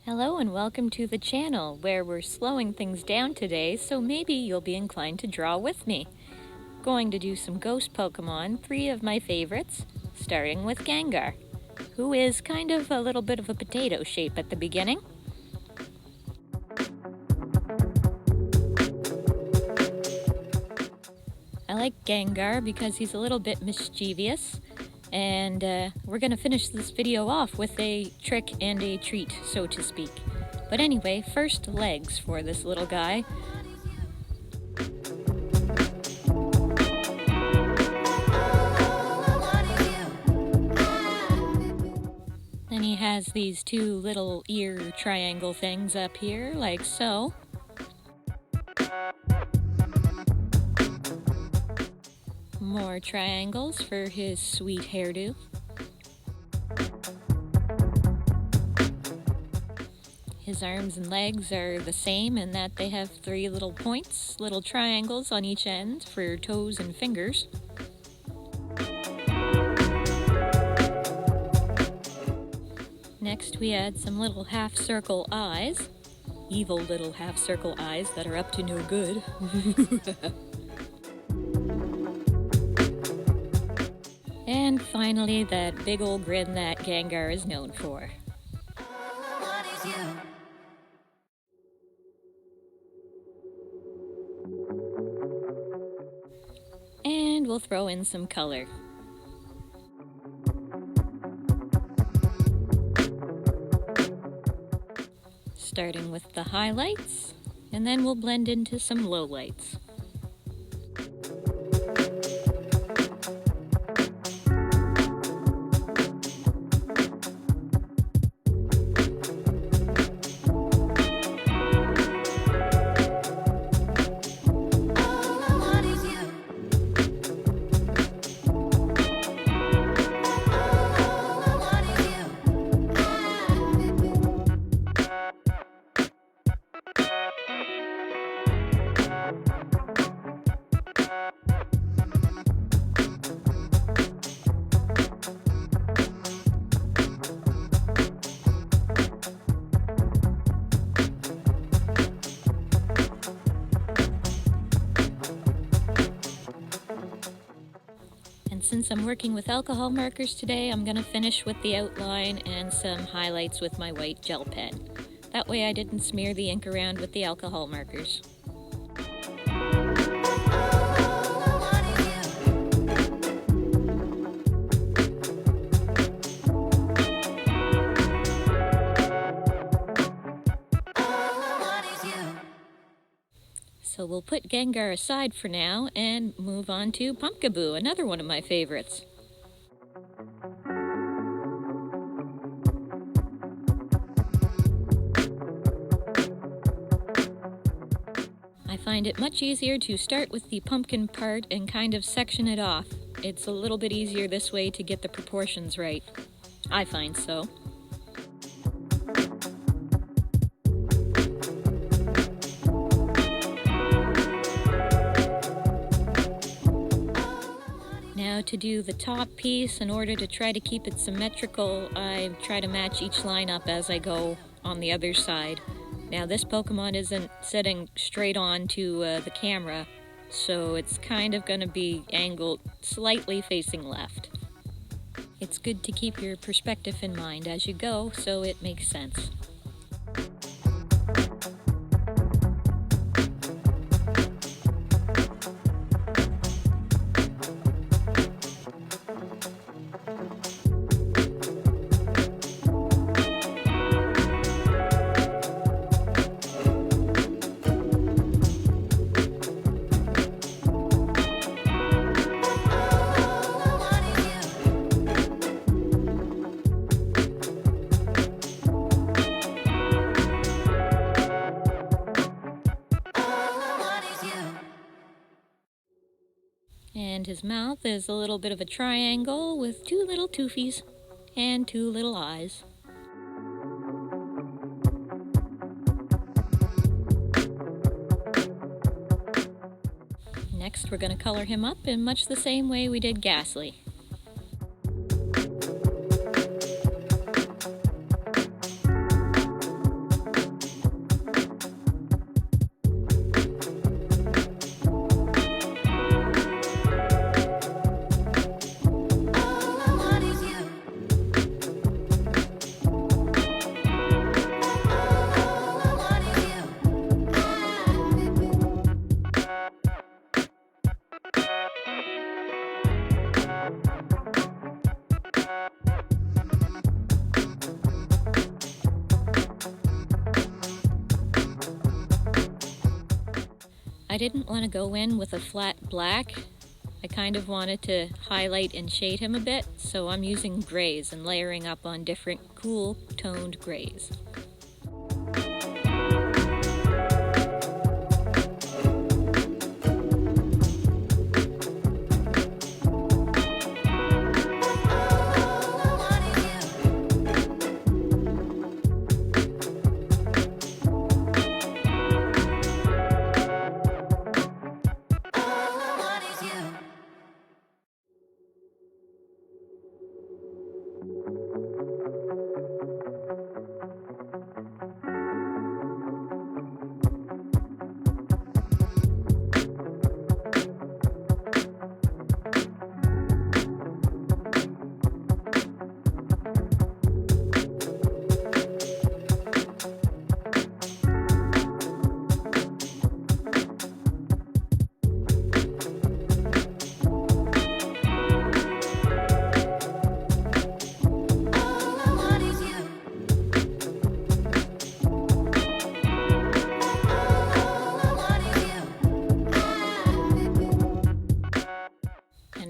Hello and welcome to the channel where we're slowing things down today, so maybe you'll be inclined to draw with me. Going to do some ghost Pokemon, 3 of my favorites, starting with Gengar, who is kind of a little bit of a potato shape at the beginning. I like Gengar because he's a little bit mischievous. And we're going to finish this video off with a trick and a treat, so to speak. But anyway, first legs for this little guy. Then he has these 2 little ear triangle things up here, like so. More triangles for his sweet hairdo. His arms and legs are the same in that they have 3 little points, little triangles on each end for toes and fingers. Next we add some little half-circle eyes. Evil little half-circle eyes that are up to no good. And finally, that big old grin that Gengar is known for. And we'll throw in some color. Starting with the highlights, and then we'll blend into some lowlights. And since I'm working with alcohol markers today, I'm going to finish with the outline and some highlights with my white gel pen. That way I didn't smear the ink around with the alcohol markers. So we'll put Gengar aside for now and move on to Pumpkaboo, another one of my favorites. I find it much easier to start with the pumpkin part and kind of section it off. It's a little bit easier this way to get the proportions right. I find so. Now to do the top piece, in order to try to keep it symmetrical, I try to match each line up as I go on the other side. Now this Pokemon isn't sitting straight on to the camera, so it's kind of going to be angled slightly facing left. It's good to keep your perspective in mind as you go, so it makes sense. And his mouth is a little bit of a triangle with 2 little toofies and 2 little eyes. Next, we're going to color him up in much the same way we did Ghastly. didn't want to go in with a flat black. I kind of wanted to highlight and shade him a bit, so I'm using grays and layering up on different cool toned grays.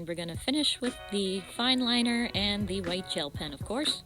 We're going to finish with the fine liner and the white gel pen, of course.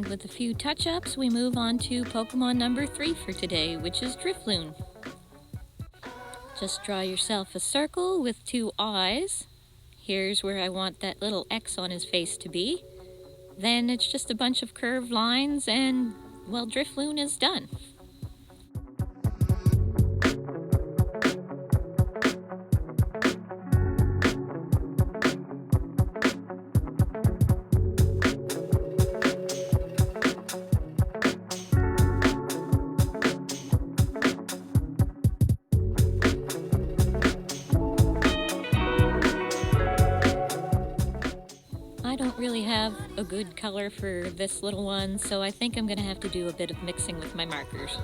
With a few touch-ups, we move on to Pokemon number 3 for today, which is Drifloon. Just draw yourself a circle with 2 eyes. Here's where I want that little X on his face to be. Then it's just a bunch of curved lines and, well, Drifloon is done. I don't really have a good color for this little one, so I think I'm going to have to do a bit of mixing with my markers.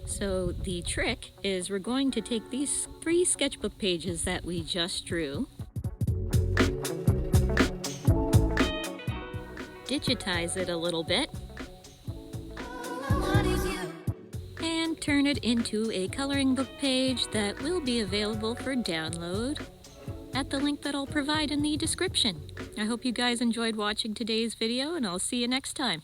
So the trick is we're going to take these 3 sketchbook pages that we just drew, digitize it a little bit, and turn it into a coloring book page that will be available for download at the link that I'll provide in the description. I hope you guys enjoyed watching today's video, and I'll see you next time.